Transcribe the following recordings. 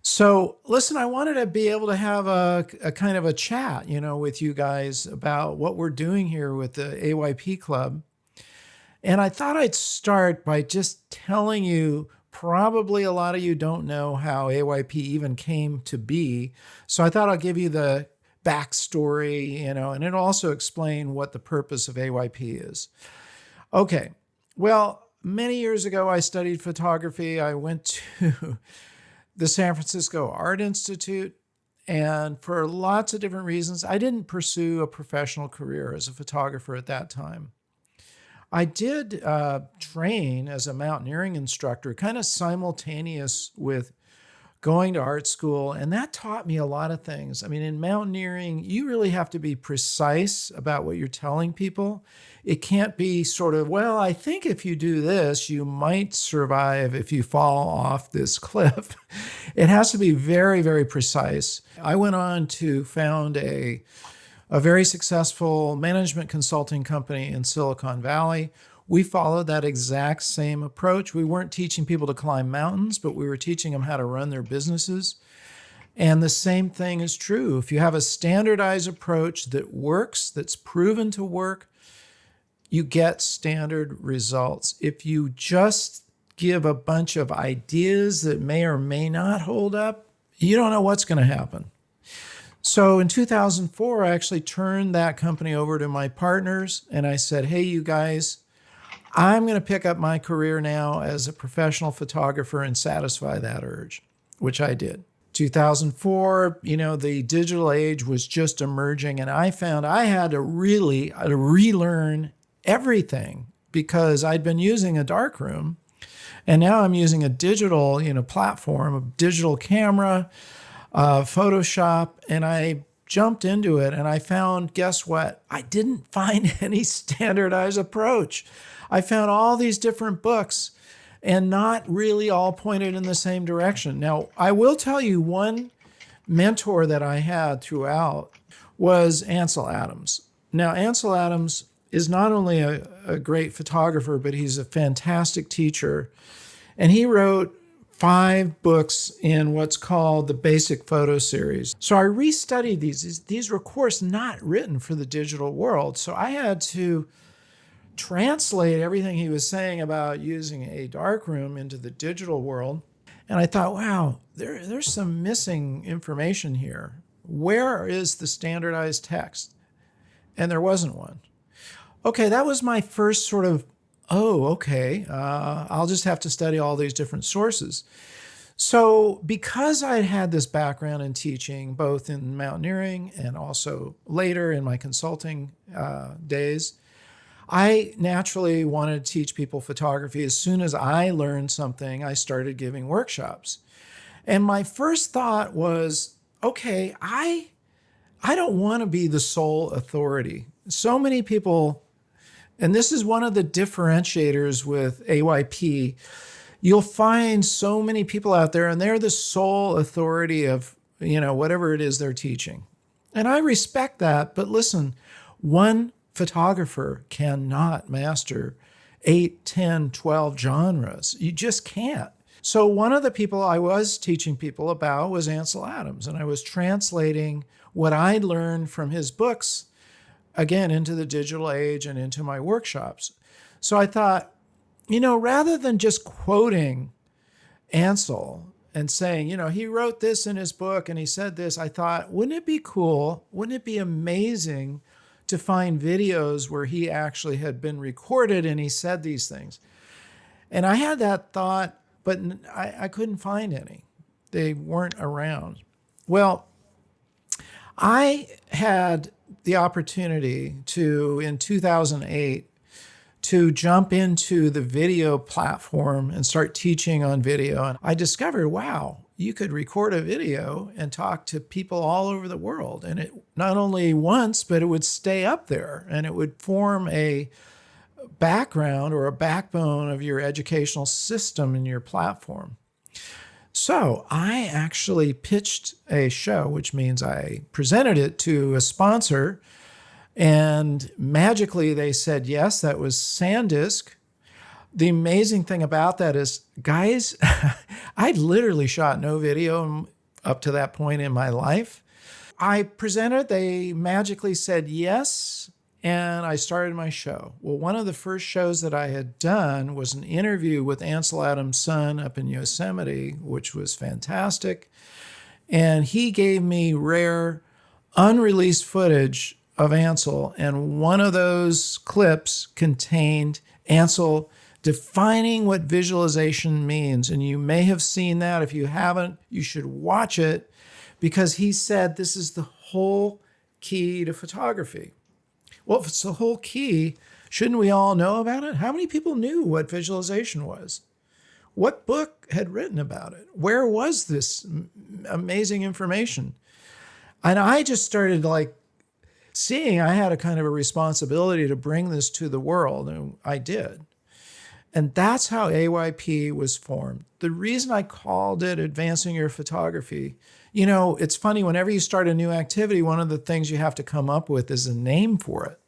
So, listen, I wanted to be able to have a kind of a chat, with you guys about what we're doing here with the AYP Club. And I thought I'd start by just telling you, probably a lot of you don't know how AYP even came to be. So I thought I'll give you the backstory, and it'll also explain what the purpose of AYP is. Okay. Well, many years ago, I studied photography. I went to the San Francisco Art Institute. And for lots of different reasons, I didn't pursue a professional career as a photographer at that time. I did train as a mountaineering instructor, kind of simultaneous with going to art school, and that taught me a lot of things. I mean, in mountaineering, you really have to be precise about what you're telling people. It can't be sort of, well, I think if you do this, you might survive if you fall off this cliff. It has to be very, very precise. I went on to found a very successful management consulting company in Silicon Valley. We followed that exact same approach. We weren't teaching people to climb mountains, but we were teaching them how to run their businesses. And the same thing is true. If you have a standardized approach that works, that's proven to work, you get standard results. If you just give a bunch of ideas that may or may not hold up, you don't know what's going to happen. So in 2004, I actually turned that company over to my partners and I said, hey, you guys, I'm going to pick up my career now as a professional photographer and satisfy that urge, which I did. 2004, the digital age was just emerging, and I found I had to relearn everything because I'd been using a darkroom, and now I'm using a digital, platform, a digital camera, Photoshop, and I jumped into it and I found, guess what? I didn't find any standardized approach. I found all these different books and not really all pointed in the same direction. Now, I will tell you one mentor that I had throughout was Ansel Adams. Now, Ansel Adams is not only a great photographer, but he's a fantastic teacher. And he wrote 5 books in what's called the Basic Photo Series. So I restudied these. These were, of course, not written for the digital world. So I had to translate everything he was saying about using a darkroom into the digital world. And I thought, wow, there's some missing information here. Where is the standardized text? And there wasn't one. Okay, that was my first sort of, okay, I'll just have to study all these different sources. So because I had this background in teaching, both in mountaineering and also later in my consulting days, I naturally wanted to teach people photography. As soon as I learned something, I started giving workshops. And my first thought was, okay, I don't want to be the sole authority. So many people, and this is one of the differentiators with AYP, you'll find so many people out there and they're the sole authority of, whatever it is they're teaching. And I respect that, but listen, one photographer cannot master 8, 10, 12 genres. You just can't. So one of the people I was teaching people about was Ansel Adams, and I was translating what I'd learned from his books, again, into the digital age and into my workshops. So I thought, rather than just quoting Ansel and saying, he wrote this in his book and he said this, I thought, wouldn't it be cool? Wouldn't it be amazing to find videos where he actually had been recorded and he said these things? And I had that thought, but I couldn't find any. They weren't around. Well, I had the opportunity to, in 2008, to jump into the video platform and start teaching on video. And I discovered, wow, you could record a video and talk to people all over the world. And it not only once, but it would stay up there and it would form a background or a backbone of your educational system in your platform. So I actually pitched a show, which means I presented it to a sponsor, and magically they said yes. That was SanDisk. the amazing thing about that is, guys, I literally shot no video up to that point in my life. I presented, they magically said yes, and I started my show. Well, one of the first shows that I had done was an interview with Ansel Adams' son up in Yosemite, which was fantastic. And he gave me rare, unreleased footage of Ansel, and one of those clips contained Ansel defining what visualization means. And you may have seen that. If you haven't, you should watch it, because he said this is the whole key to photography. Well, if it's the whole key, shouldn't we all know about it? How many people knew what visualization was? What book had written about it? Where was this amazing information? And I just started seeing I had a kind of a responsibility to bring this to the world, and I did. And that's how AYP was formed. The reason I called it Advancing Your Photography, it's funny, whenever you start a new activity, one of the things you have to come up with is a name for it.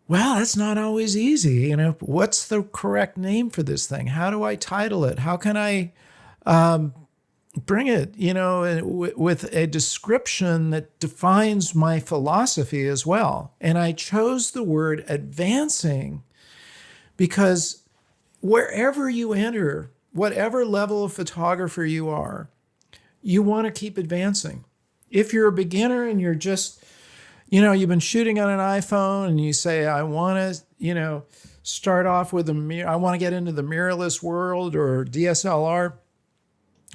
Well, that's not always easy. What's the correct name for this thing? How do I title it? How can I bring it, with a description that defines my philosophy as well? And I chose the word advancing because wherever you enter, whatever level of photographer you are, you want to keep advancing. If you're a beginner and you're just, you've been shooting on an iPhone and you say, I want to, start off with I want to get into the mirrorless world or DSLR,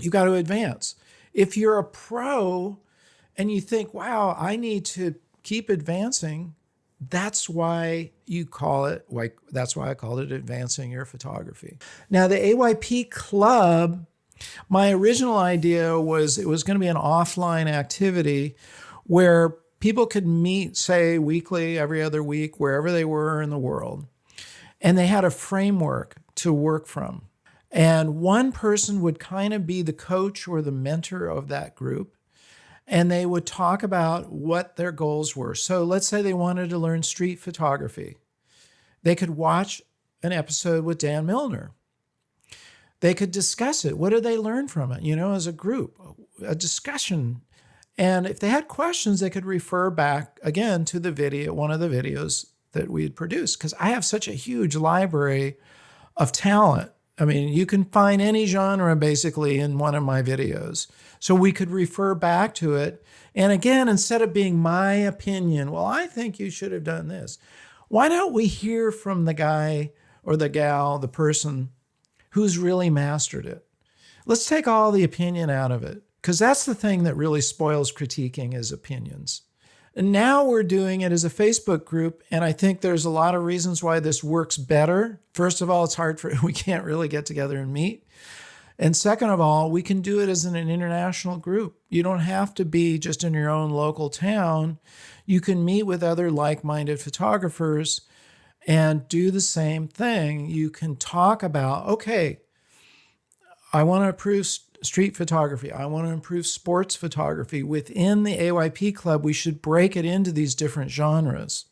you got to advance. If you're a pro and you think, wow, I need to keep advancing, that's why that's why I called it Advancing Your Photography. Now, the AYP Club, my original idea was it was going to be an offline activity where people could meet, say, weekly, every other week, wherever they were in the world. And they had a framework to work from. And one person would kind of be the coach or the mentor of that group. And they would talk about what their goals were. So let's say they wanted to learn street photography. They could watch an episode with Dan Milner. They could discuss it. What did they learn from it? As a group, a discussion. And if they had questions, they could refer back again to the video, one of the videos that we had produced. Because I have such a huge library of talent. I mean, you can find any genre basically in one of my videos. So we could refer back to it. And again, instead of being my opinion, well, I think you should have done this. Why don't we hear from the guy or the gal, the person who's really mastered it? Let's take all the opinion out of it, because that's the thing that really spoils critiquing is opinions. And now we're doing it as a Facebook group, and I think there's a lot of reasons why this works better. First of all, it's hard we can't really get together and meet. And second of all, we can do it as an international group. You don't have to be just in your own local town. You can meet with other like-minded photographers and do the same thing. You can talk about, okay, I want to improve street photography. I want to improve sports photography. Within the AYP Club, we should break it into these different genres,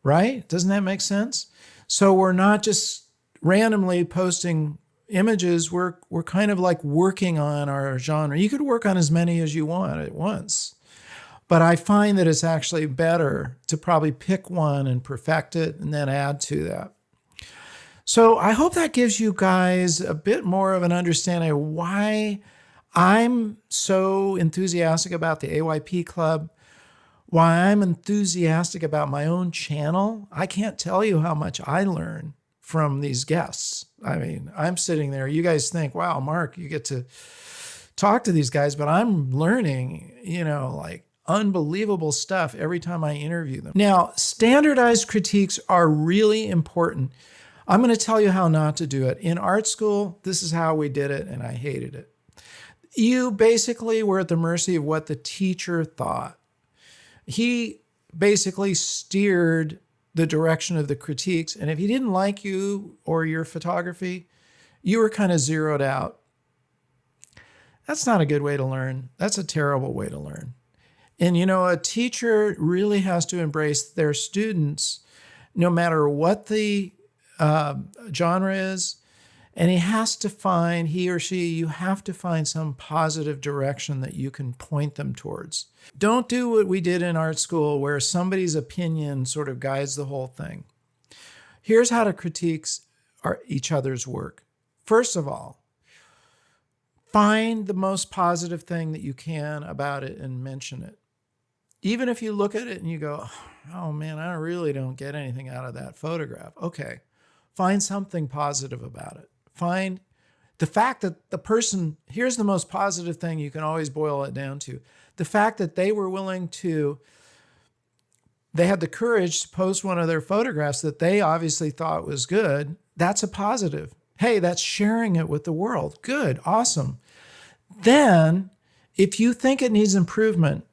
right? Doesn't that make sense? So we're not just randomly posting images. We're kind of like working on our genre. You could work on as many as you want at once. But I find that it's actually better to probably pick one and perfect it and then add to that. So I hope that gives you guys a bit more of an understanding of why I'm so enthusiastic about the AYP Club, why I'm enthusiastic about my own channel. I can't tell you how much I learn from these guests. I mean, I'm sitting there. You guys think, wow, Marc, you get to talk to these guys, but I'm learning, unbelievable stuff every time I interview them. Now, standardized critiques are really important. I'm going to tell you how not to do it. In art school, this is how we did it, and I hated it. You basically were at the mercy of what the teacher thought. He basically steered the direction of the critiques, and if he didn't like you or your photography, you were kind of zeroed out. That's not a good way to learn. That's a terrible way to learn. And a teacher really has to embrace their students no matter what the genre is. And he or she, you have to find some positive direction that you can point them towards. Don't do what we did in art school where somebody's opinion sort of guides the whole thing. Here's how to critique each other's work. First of all, find the most positive thing that you can about it and mention it. Even if you look at it and you go, oh man, I really don't get anything out of that photograph. Okay, find something positive about it. Find the fact that the person, here's the most positive thing you can always boil it down to. The fact that they were willing to, they had the courage to post one of their photographs that they obviously thought was good. That's a positive. Hey, that's sharing it with the world. Good, awesome. Then, if you think it needs improvement,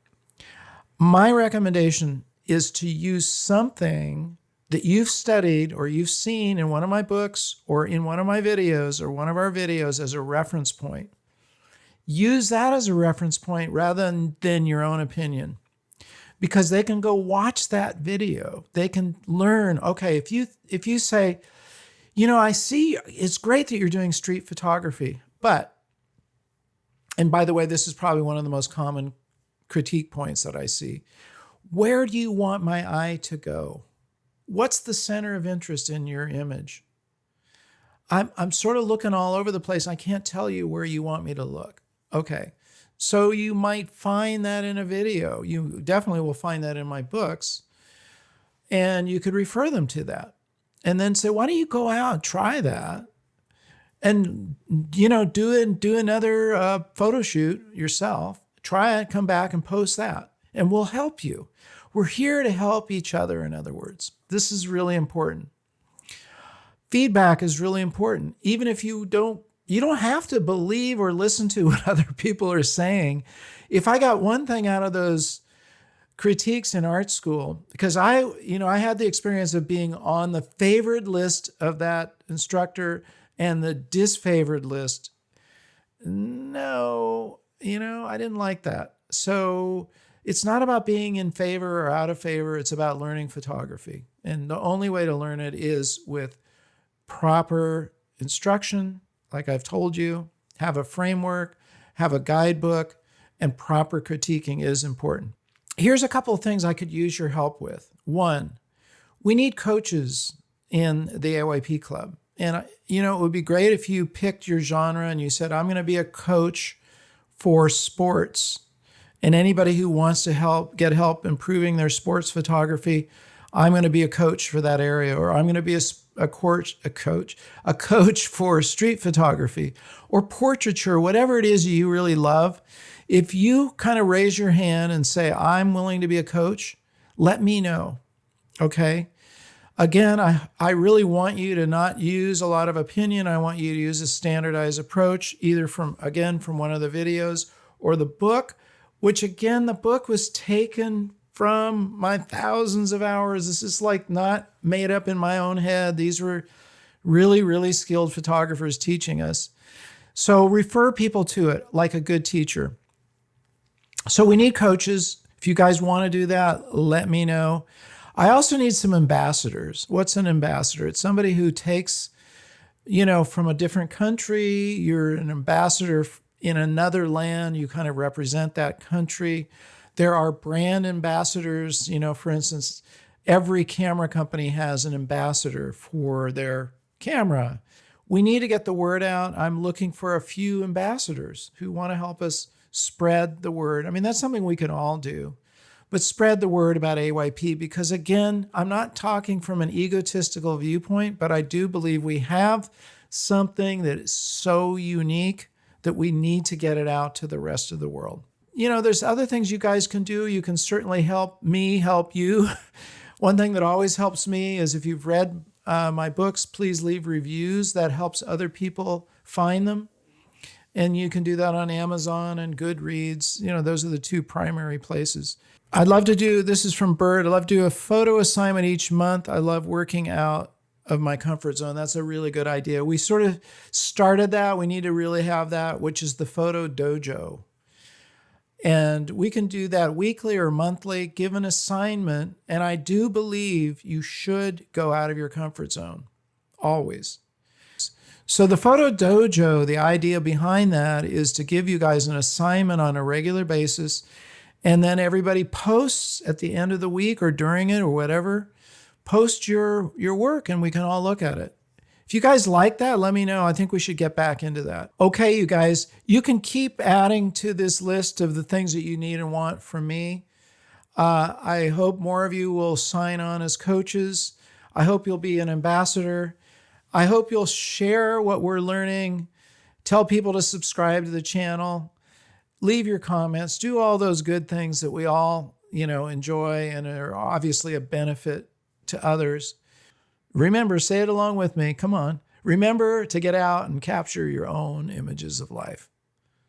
my recommendation is to use something that you've studied or you've seen in one of my books or in one of my videos or one of our videos as a reference point. Use that as a reference point rather than your own opinion, because they can go watch that video. They can learn, okay, if you say, I see it's great that you're doing street photography, but, and by the way, this is probably one of the most common critique points that I see. Where do you want my eye to go? What's the center of interest in your image? I'm sort of looking all over the place. I can't tell you where you want me to look. Okay, so you might find that in a video. You definitely will find that in my books. And you could refer them to that. And then say, why don't you go out, try that, and do another photo shoot yourself. Try it, come back and post that, and we'll help you. We're here to help each other, in other words. This is really important. Feedback is really important. Even if you don't have to believe or listen to what other people are saying. If I got one thing out of those critiques in art school, because I had the experience of being on the favored list of that instructor and the disfavored list. No, I didn't like that. So it's not about being in favor or out of favor. It's about learning photography. And the only way to learn it is with proper instruction, like I've told you, have a framework, have a guidebook, and proper critiquing is important. Here's a couple of things I could use your help with. One, we need coaches in the AYP Club. And, it would be great if you picked your genre and you said, I'm going to be a coach for sports. And anybody who wants to get help improving their sports photography, I'm going to be a coach for that area. Or I'm going to be a coach for street photography or portraiture, whatever it is you really love. If you kind of raise your hand and say, I'm willing to be a coach, let me know, okay? Again, I really want you to not use a lot of opinion. I want you to use a standardized approach, either from one of the videos or the book, which again, the book was taken from my thousands of hours. This is like not made up in my own head. These were really, really skilled photographers teaching us. So refer people to it like a good teacher. So we need coaches. If you guys want to do that, let me know. I also need some ambassadors. What's an ambassador? It's somebody who takes, from a different country. You're an ambassador in another land. You kind of represent that country. There are brand ambassadors. For instance, every camera company has an ambassador for their camera. We need to get the word out. I'm looking for a few ambassadors who want to help us spread the word. I mean, that's something we can all do, but spread the word about AYP, because again, I'm not talking from an egotistical viewpoint, but I do believe we have something that is so unique that we need to get it out to the rest of the world. There's other things you guys can do. You can certainly help me help you. One thing that always helps me is if you've read my books, please leave reviews. That helps other people find them. And you can do that on Amazon and Goodreads. Those are the two primary places. This is from Bird, I'd love to do a photo assignment each month. I love working out of my comfort zone. That's a really good idea. We sort of started that. We need to really have that, which is the photo dojo. And we can do that weekly or monthly, give an assignment. And I do believe you should go out of your comfort zone. always. So the Photo Dojo, the idea behind that is to give you guys an assignment on a regular basis, and then everybody posts at the end of the week or during it or whatever, post your work and we can all look at it. If you guys like that, let me know. I think we should get back into that. Okay, you guys, you can keep adding to this list of the things that you need and want from me. I hope more of you will sign on as coaches. I hope you'll be an ambassador. I hope you'll share what we're learning. Tell people to subscribe to the channel. Leave your comments. Do all those good things that we all, enjoy and are obviously a benefit to others. Remember, say it along with me. Come on. Remember to get out and capture your own images of life.